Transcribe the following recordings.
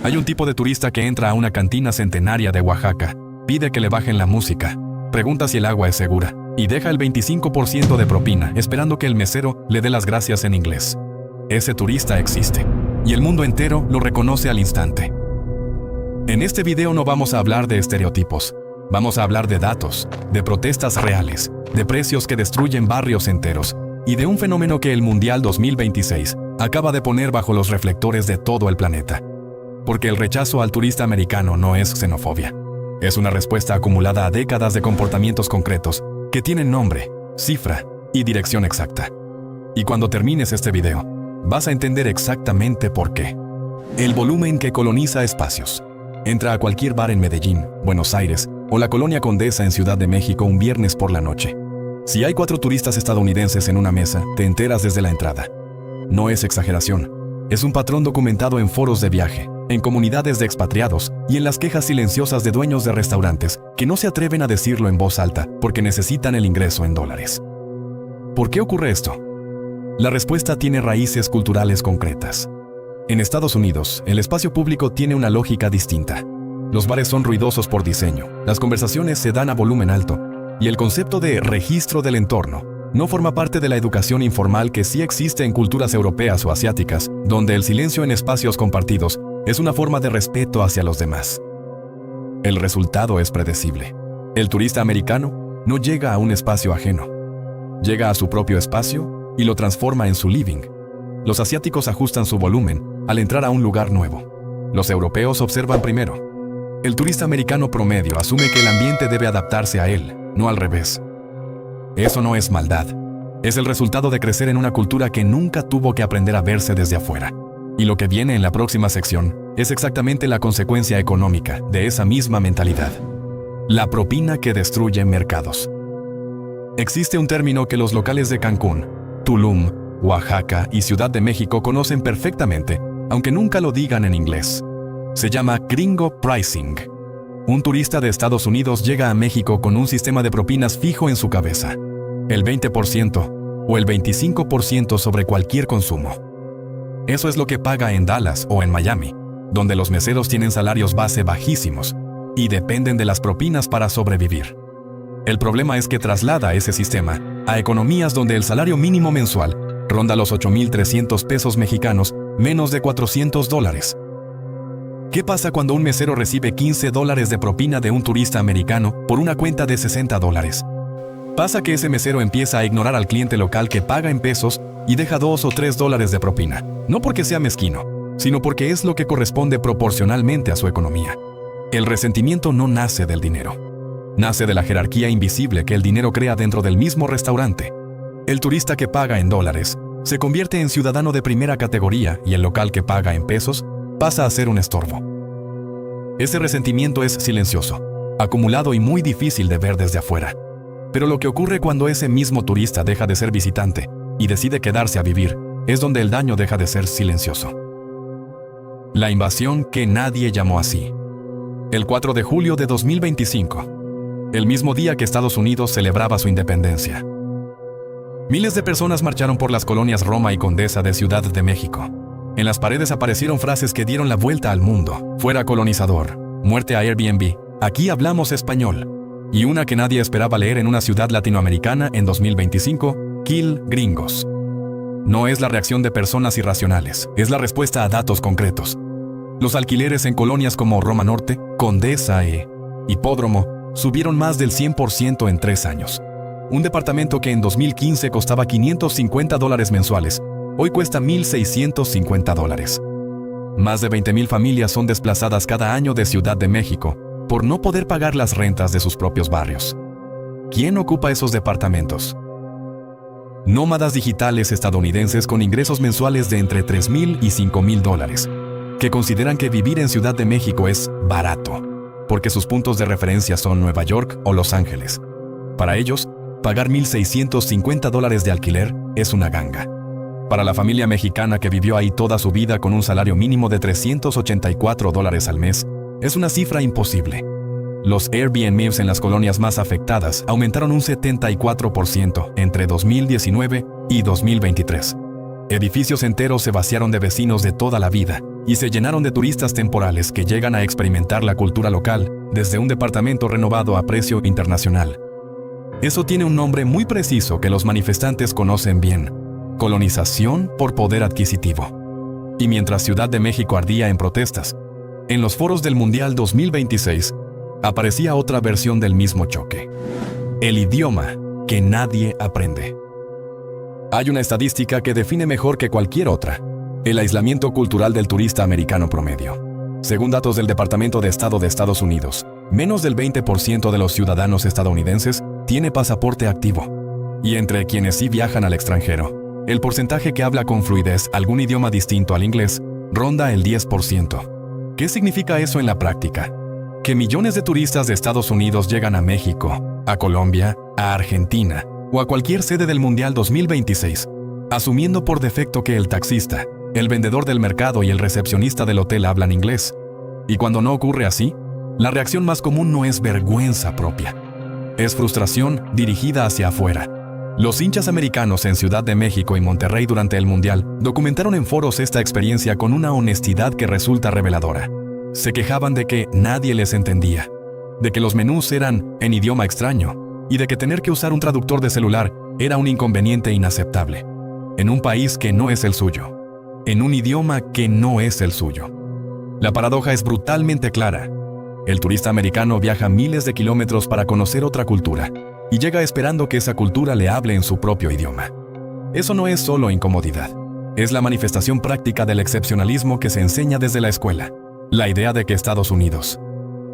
Hay un tipo de turista que entra a una cantina centenaria de Oaxaca, pide que le bajen la música, pregunta si el agua es segura, y deja el 25% de propina esperando que el mesero le dé las gracias en inglés. Ese turista existe, y el mundo entero lo reconoce al instante. En este video no vamos a hablar de estereotipos, vamos a hablar de datos, de protestas reales, de precios que destruyen barrios enteros, y de un fenómeno que el Mundial 2026 acaba de poner bajo los reflectores de todo el planeta. Porque el rechazo al turista americano no es xenofobia. Es una respuesta acumulada a décadas de comportamientos concretos que tienen nombre, cifra y dirección exacta. Y cuando termines este video, vas a entender exactamente por qué. El volumen que coloniza espacios. Entra a cualquier bar en Medellín, Buenos Aires o la Colonia Condesa en Ciudad de México un viernes por la noche. Si hay 4 turistas estadounidenses en una mesa, te enteras desde la entrada. No es exageración. Es un patrón documentado en foros de viaje, en comunidades de expatriados y en las quejas silenciosas de dueños de restaurantes que no se atreven a decirlo en voz alta porque necesitan el ingreso en dólares. ¿Por qué ocurre esto? La respuesta tiene raíces culturales concretas. En Estados Unidos, el espacio público tiene una lógica distinta. Los bares son ruidosos por diseño, las conversaciones se dan a volumen alto, y el concepto de registro del entorno no forma parte de la educación informal que sí existe en culturas europeas o asiáticas, donde el silencio en espacios compartidos es una forma de respeto hacia los demás. El resultado es predecible. El turista americano no llega a un espacio ajeno. Llega a su propio espacio y lo transforma en su living. Los asiáticos ajustan su volumen al entrar a un lugar nuevo. Los europeos observan primero. El turista americano promedio asume que el ambiente debe adaptarse a él, no al revés. Eso no es maldad. Es el resultado de crecer en una cultura que nunca tuvo que aprender a verse desde afuera. Y lo que viene en la próxima sección es exactamente la consecuencia económica de esa misma mentalidad. La propina que destruye mercados. Existe un término que los locales de Cancún, Tulum, Oaxaca y Ciudad de México conocen perfectamente, aunque nunca lo digan en inglés. Se llama gringo pricing. Un turista de Estados Unidos llega a México con un sistema de propinas fijo en su cabeza. El 20% o el 25% sobre cualquier consumo. Eso es lo que paga en Dallas o en Miami, donde los meseros tienen salarios base bajísimos y dependen de las propinas para sobrevivir. El problema es que traslada ese sistema a economías donde el salario mínimo mensual ronda los 8,300 pesos mexicanos, menos de $400. ¿Qué pasa cuando un mesero recibe $15 de propina de un turista americano por una cuenta de $60? Pasa que ese mesero empieza a ignorar al cliente local que paga en pesos y deja $2 o $3 de propina, no porque sea mezquino, sino porque es lo que corresponde proporcionalmente a su economía. El resentimiento no nace del dinero. Nace de la jerarquía invisible que el dinero crea dentro del mismo restaurante. El turista que paga en dólares se convierte en ciudadano de primera categoría y el local que paga en pesos pasa a ser un estorbo. Ese resentimiento es silencioso, acumulado y muy difícil de ver desde afuera. Pero lo que ocurre cuando ese mismo turista deja de ser visitante y decide quedarse a vivir, es donde el daño deja de ser silencioso. La invasión que nadie llamó así. El 4 de julio de 2025, el mismo día que Estados Unidos celebraba su independencia. Miles de personas marcharon por las colonias Roma y Condesa de Ciudad de México. En las paredes aparecieron frases que dieron la vuelta al mundo. Fuera colonizador, muerte a Airbnb, aquí hablamos español. Y una que nadie esperaba leer en una ciudad latinoamericana en 2025, Kill Gringos. No es la reacción de personas irracionales, es la respuesta a datos concretos. Los alquileres en colonias como Roma Norte, Condesa e Hipódromo subieron más del 100% en 3 años. Un departamento que en 2015 costaba $550 mensuales, hoy cuesta $1,650. Más de 20,000 familias son desplazadas cada año de Ciudad de México por no poder pagar las rentas de sus propios barrios. ¿Quién ocupa esos departamentos? Nómadas digitales estadounidenses con ingresos mensuales de entre $3,000 y $5,000, que consideran que vivir en Ciudad de México es barato, porque sus puntos de referencia son Nueva York o Los Ángeles. Para ellos, pagar $1,650 de alquiler es una ganga. Para la familia mexicana que vivió ahí toda su vida con un salario mínimo de $384 al mes, es una cifra imposible. Los Airbnbs en las colonias más afectadas aumentaron un 74% entre 2019 y 2023. Edificios enteros se vaciaron de vecinos de toda la vida y se llenaron de turistas temporales que llegan a experimentar la cultura local desde un departamento renovado a precio internacional. Eso tiene un nombre muy preciso que los manifestantes conocen bien: colonización por poder adquisitivo. Y mientras Ciudad de México ardía en protestas, en los foros del Mundial 2026 aparecía otra versión del mismo choque: el idioma que nadie aprende. Hay una estadística que define mejor que cualquier otra el aislamiento cultural del turista americano promedio. Según datos del Departamento de Estado de Estados Unidos, menos del 20% de los ciudadanos estadounidenses tiene pasaporte activo. Y entre quienes sí viajan al extranjero, el porcentaje que habla con fluidez algún idioma distinto al inglés ronda el 10%. ¿Qué significa eso en la práctica? Que millones de turistas de Estados Unidos llegan a México, a Colombia, a Argentina o a cualquier sede del Mundial 2026, asumiendo por defecto que el taxista, el vendedor del mercado y el recepcionista del hotel hablan inglés. Y cuando no ocurre así, la reacción más común no es vergüenza propia. Es frustración dirigida hacia afuera. Los hinchas americanos en Ciudad de México y Monterrey durante el Mundial documentaron en foros esta experiencia con una honestidad que resulta reveladora. Se quejaban de que nadie les entendía, de que los menús eran en idioma extraño y de que tener que usar un traductor de celular era un inconveniente inaceptable. En un país que no es el suyo, en un idioma que no es el suyo. La paradoja es brutalmente clara. El turista americano viaja miles de kilómetros para conocer otra cultura y llega esperando que esa cultura le hable en su propio idioma. Eso no es solo incomodidad, es la manifestación práctica del excepcionalismo que se enseña desde la escuela. La idea de que Estados Unidos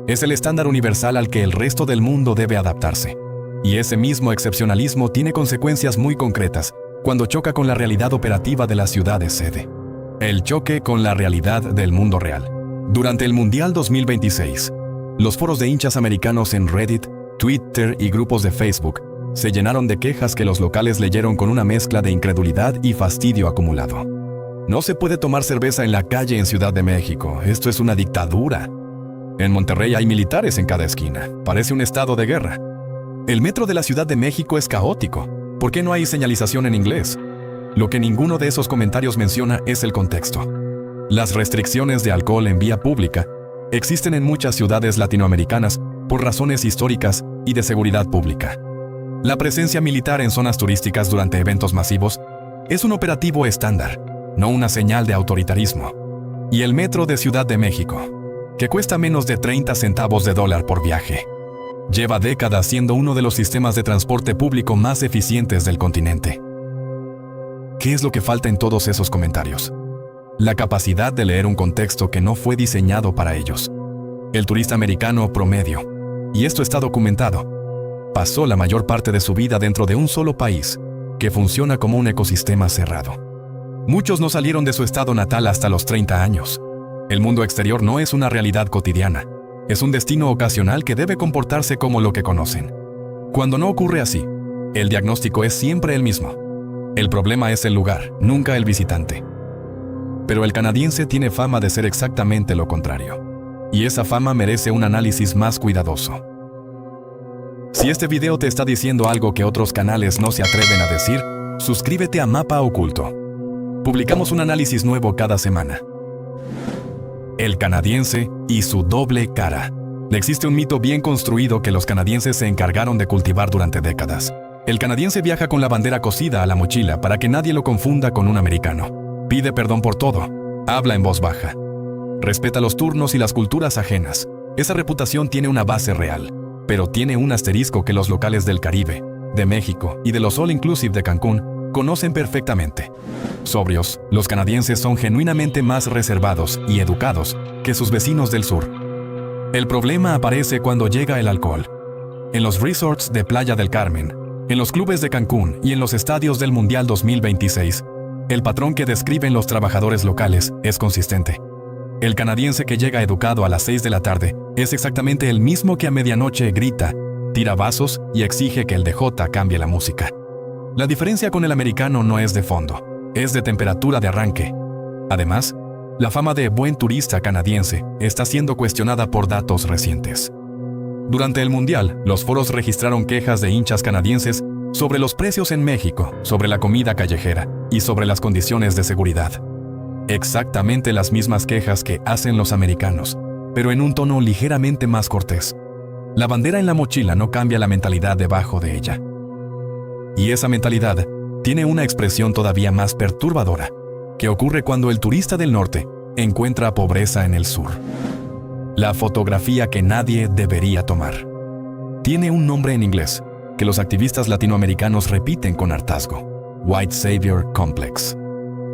es el estándar universal al que el resto del mundo debe adaptarse. Y ese mismo excepcionalismo tiene consecuencias muy concretas cuando choca con la realidad operativa de las ciudades sede. El choque con la realidad del mundo real. Durante el Mundial 2026, los foros de hinchas americanos en Reddit, Twitter y grupos de Facebook se llenaron de quejas que los locales leyeron con una mezcla de incredulidad y fastidio acumulado. No se puede tomar cerveza en la calle en Ciudad de México, esto es una dictadura. En Monterrey hay militares en cada esquina, parece un estado de guerra. El metro de la Ciudad de México es caótico, ¿por qué no hay señalización en inglés? Lo que ninguno de esos comentarios menciona es el contexto. Las restricciones de alcohol en vía pública existen en muchas ciudades latinoamericanas por razones históricas y de seguridad pública. La presencia militar en zonas turísticas durante eventos masivos es un operativo estándar, no una señal de autoritarismo. Y el metro de Ciudad de México, que cuesta menos de 30 centavos de dólar por viaje, lleva décadas siendo uno de los sistemas de transporte público más eficientes del continente. ¿Qué es lo que falta en todos esos comentarios? La capacidad de leer un contexto que no fue diseñado para ellos. El turista americano promedio, y esto está documentado, pasó la mayor parte de su vida dentro de un solo país, que funciona como un ecosistema cerrado. Muchos no salieron de su estado natal hasta los 30 años. El mundo exterior no es una realidad cotidiana, es un destino ocasional que debe comportarse como lo que conocen. Cuando no ocurre así, el diagnóstico es siempre el mismo. El problema es el lugar, nunca el visitante. Pero el canadiense tiene fama de ser exactamente lo contrario. Y esa fama merece un análisis más cuidadoso. Si este video te está diciendo algo que otros canales no se atreven a decir, suscríbete a Mapa Oculto. Publicamos un análisis nuevo cada semana. El canadiense y su doble cara. Existe un mito bien construido que los canadienses se encargaron de cultivar durante décadas. El canadiense viaja con la bandera cosida a la mochila para que nadie lo confunda con un americano. Pide perdón por todo. Habla en voz baja. Respeta los turnos y las culturas ajenas. Esa reputación tiene una base real, pero tiene un asterisco que los locales del Caribe, de México y de los All Inclusive de Cancún conocen perfectamente. Sobrios, los canadienses son genuinamente más reservados y educados que sus vecinos del sur. El problema aparece cuando llega el alcohol. En los resorts de Playa del Carmen, en los clubes de Cancún y en los estadios del Mundial 2026, el patrón que describen los trabajadores locales es consistente. El canadiense que llega educado a las 6 de la tarde es exactamente el mismo que a medianoche grita, tira vasos y exige que el DJ cambie la música. La diferencia con el americano no es de fondo, es de temperatura de arranque. Además, la fama de buen turista canadiense está siendo cuestionada por datos recientes. Durante el Mundial, los foros registraron quejas de hinchas canadienses sobre los precios en México, sobre la comida callejera y sobre las condiciones de seguridad. Exactamente las mismas quejas que hacen los americanos, pero en un tono ligeramente más cortés. La bandera en la mochila no cambia la mentalidad debajo de ella. Y esa mentalidad tiene una expresión todavía más perturbadora, que ocurre cuando el turista del norte encuentra pobreza en el sur. La fotografía que nadie debería tomar. Tiene un nombre en inglés, que los activistas latinoamericanos repiten con hartazgo: White Savior Complex.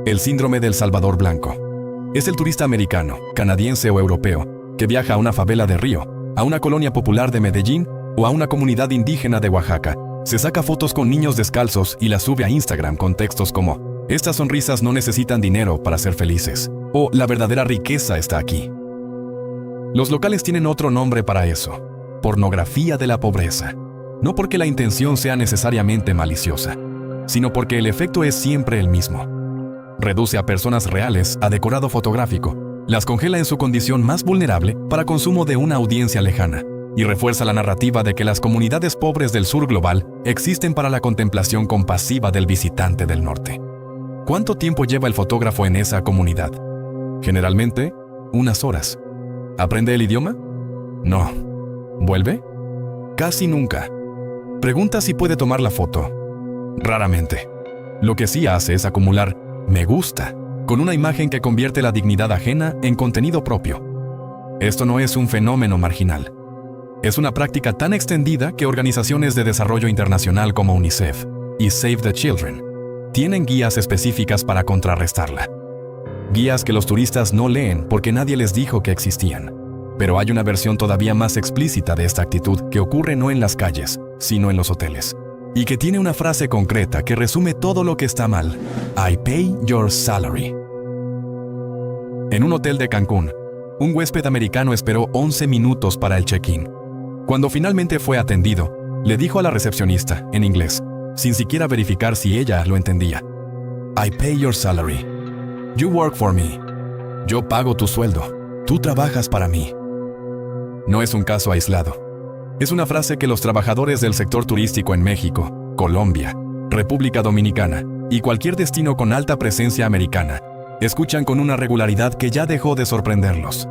El síndrome del Salvador Blanco. Es el turista americano, canadiense o europeo, que viaja a una favela de Río, a una colonia popular de Medellín o a una comunidad indígena de Oaxaca. Se saca fotos con niños descalzos y las sube a Instagram con textos como: estas sonrisas no necesitan dinero para ser felices, o la verdadera riqueza está aquí. Los locales tienen otro nombre para eso: pornografía de la pobreza. No porque la intención sea necesariamente maliciosa, sino porque el efecto es siempre el mismo. Reduce a personas reales a decorado fotográfico, las congela en su condición más vulnerable para consumo de una audiencia lejana, y refuerza la narrativa de que las comunidades pobres del sur global existen para la contemplación compasiva del visitante del norte. ¿Cuánto tiempo lleva el fotógrafo en esa comunidad? Generalmente, unas horas. ¿Aprende el idioma? No. ¿Vuelve? Casi nunca. Pregunta si puede tomar la foto. Raramente. Lo que sí hace es acumular me gusta con una imagen que convierte la dignidad ajena en contenido propio. Esto no es un fenómeno marginal. Es una práctica tan extendida que organizaciones de desarrollo internacional como UNICEF y Save the Children tienen guías específicas para contrarrestarla. Guías que los turistas no leen porque nadie les dijo que existían. Pero hay una versión todavía más explícita de esta actitud que ocurre no en las calles, sino en los hoteles, y que tiene una frase concreta que resume todo lo que está mal: I pay your salary. En un hotel de Cancún, un huésped americano esperó 11 minutos para el check-in. Cuando finalmente fue atendido, le dijo a la recepcionista, en inglés, sin siquiera verificar si ella lo entendía: I pay your salary. You work for me. Yo pago tu sueldo. Tú trabajas para mí. No es un caso aislado. Es una frase que los trabajadores del sector turístico en México, Colombia, República Dominicana y cualquier destino con alta presencia americana escuchan con una regularidad que ya dejó de sorprenderlos.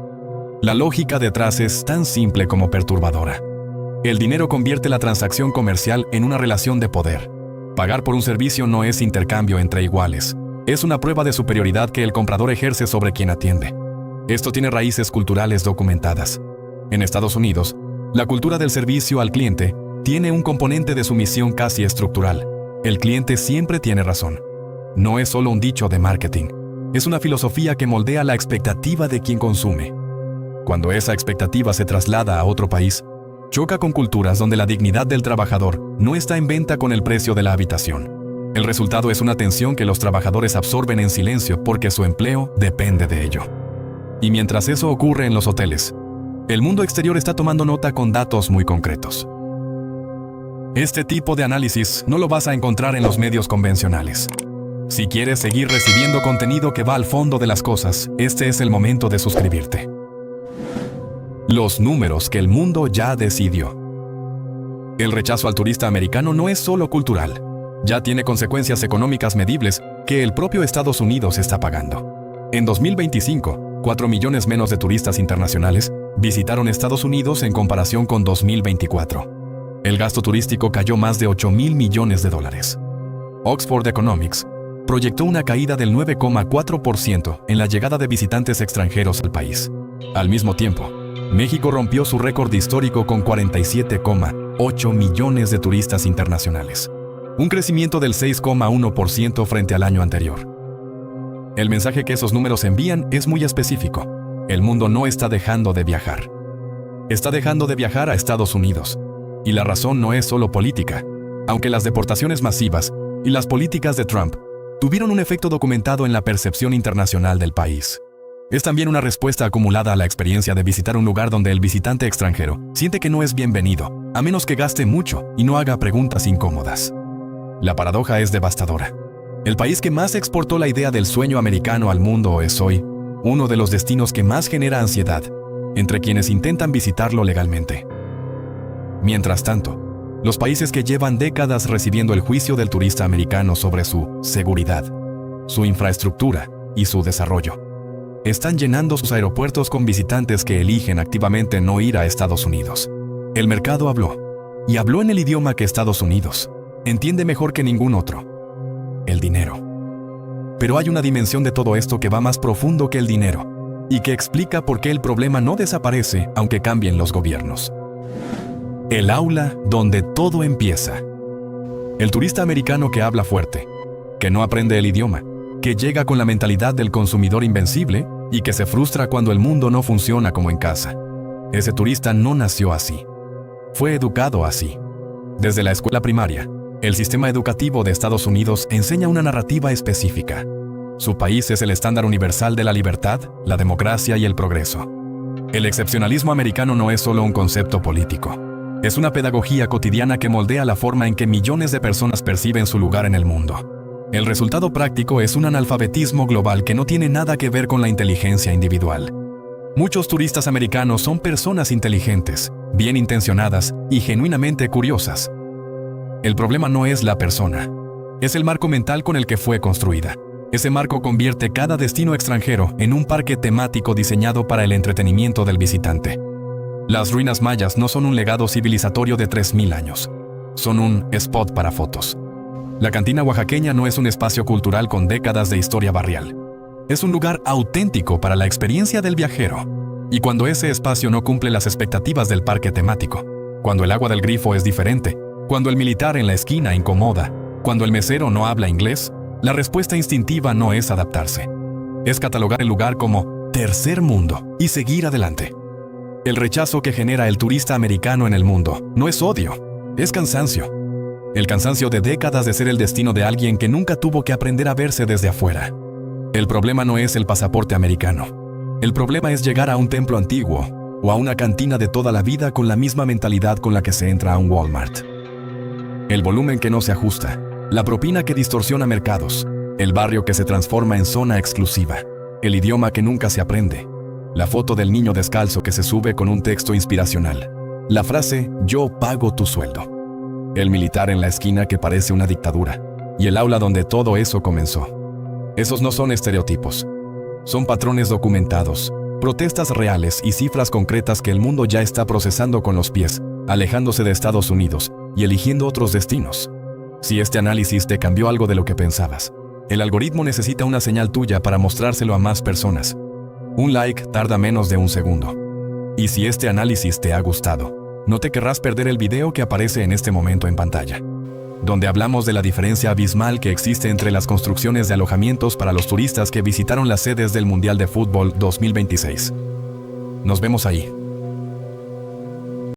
La lógica detrás es tan simple como perturbadora. El dinero convierte la transacción comercial en una relación de poder. Pagar por un servicio no es intercambio entre iguales. Es una prueba de superioridad que el comprador ejerce sobre quien atiende. Esto tiene raíces culturales documentadas. En Estados Unidos, la cultura del servicio al cliente tiene un componente de sumisión casi estructural. El cliente siempre tiene razón. No es solo un dicho de marketing. Es una filosofía que moldea la expectativa de quien consume. Cuando esa expectativa se traslada a otro país, choca con culturas donde la dignidad del trabajador no está en venta con el precio de la habitación. El resultado es una tensión que los trabajadores absorben en silencio porque su empleo depende de ello. Y mientras eso ocurre en los hoteles, el mundo exterior está tomando nota con datos muy concretos. Este tipo de análisis no lo vas a encontrar en los medios convencionales. Si quieres seguir recibiendo contenido que va al fondo de las cosas, este es el momento de suscribirte. Los números que el mundo ya decidió. El rechazo al turista americano no es solo cultural. Ya tiene consecuencias económicas medibles que el propio Estados Unidos está pagando. En 2025, 4 millones menos de turistas internacionales visitaron Estados Unidos en comparación con 2024. El gasto turístico cayó más de 8.000 millones de dólares. Oxford Economics proyectó una caída del 9,4% en la llegada de visitantes extranjeros al país. Al mismo tiempo, México rompió su récord histórico con 47,8 millones de turistas internacionales, un crecimiento del 6,1% frente al año anterior. El mensaje que esos números envían es muy específico. El mundo no está dejando de viajar. Está dejando de viajar a Estados Unidos. Y la razón no es solo política. Aunque las deportaciones masivas y las políticas de Trump tuvieron un efecto documentado en la percepción internacional del país, es también una respuesta acumulada a la experiencia de visitar un lugar donde el visitante extranjero siente que no es bienvenido, a menos que gaste mucho y no haga preguntas incómodas. La paradoja es devastadora. El país que más exportó la idea del sueño americano al mundo es hoy uno de los destinos que más genera ansiedad entre quienes intentan visitarlo legalmente. Mientras tanto, los países que llevan décadas recibiendo el juicio del turista americano sobre su seguridad, su infraestructura y su desarrollo. Están llenando sus aeropuertos con visitantes que eligen activamente no ir a Estados Unidos. El mercado habló, y habló en el idioma que Estados Unidos entiende mejor que ningún otro: el dinero. Pero hay una dimensión de todo esto que va más profundo que el dinero, y que explica por qué el problema no desaparece aunque cambien los gobiernos. El aula donde todo empieza. El turista americano que habla fuerte, que no aprende el idioma, que llega con la mentalidad del consumidor invencible y que se frustra cuando el mundo no funciona como en casa. Ese turista no nació así. Fue educado así. Desde la escuela primaria, el sistema educativo de Estados Unidos enseña una narrativa específica. Su país es el estándar universal de la libertad, la democracia y el progreso. El excepcionalismo americano no es solo un concepto político. Es una pedagogía cotidiana que moldea la forma en que millones de personas perciben su lugar en el mundo. El resultado práctico es un analfabetismo global que no tiene nada que ver con la inteligencia individual. Muchos turistas americanos son personas inteligentes, bien intencionadas y genuinamente curiosas. El problema no es la persona, es el marco mental con el que fue construida. Ese marco convierte cada destino extranjero en un parque temático diseñado para el entretenimiento del visitante. Las ruinas mayas no son un legado civilizatorio de 3000 años. Son un spot para fotos. La cantina oaxaqueña no es un espacio cultural con décadas de historia barrial. Es un lugar auténtico para la experiencia del viajero. Y cuando ese espacio no cumple las expectativas del parque temático, cuando el agua del grifo es diferente, cuando el militar en la esquina incomoda, cuando el mesero no habla inglés, la respuesta instintiva no es adaptarse. Es catalogar el lugar como tercer mundo y seguir adelante. El rechazo que genera el turista americano en el mundo no es odio, es cansancio. El cansancio de décadas de ser el destino de alguien que nunca tuvo que aprender a verse desde afuera. El problema no es el pasaporte americano. El problema es llegar a un templo antiguo o a una cantina de toda la vida con la misma mentalidad con la que se entra a un Walmart. El volumen que no se ajusta, la propina que distorsiona mercados, el barrio que se transforma en zona exclusiva, el idioma que nunca se aprende, la foto del niño descalzo que se sube con un texto inspiracional, la frase "yo pago tu sueldo", el militar en la esquina que parece una dictadura, y el aula donde todo eso comenzó. Esos no son estereotipos, son patrones documentados, protestas reales y cifras concretas que el mundo ya está procesando con los pies, alejándose de Estados Unidos y eligiendo otros destinos. Si este análisis te cambió algo de lo que pensabas, el algoritmo necesita una señal tuya para mostrárselo a más personas. Un like tarda menos de un segundo. Y si este análisis te ha gustado, no te querrás perder el video que aparece en este momento en pantalla, donde hablamos de la diferencia abismal que existe entre las construcciones de alojamientos para los turistas que visitaron las sedes del Mundial de Fútbol 2026. Nos vemos ahí.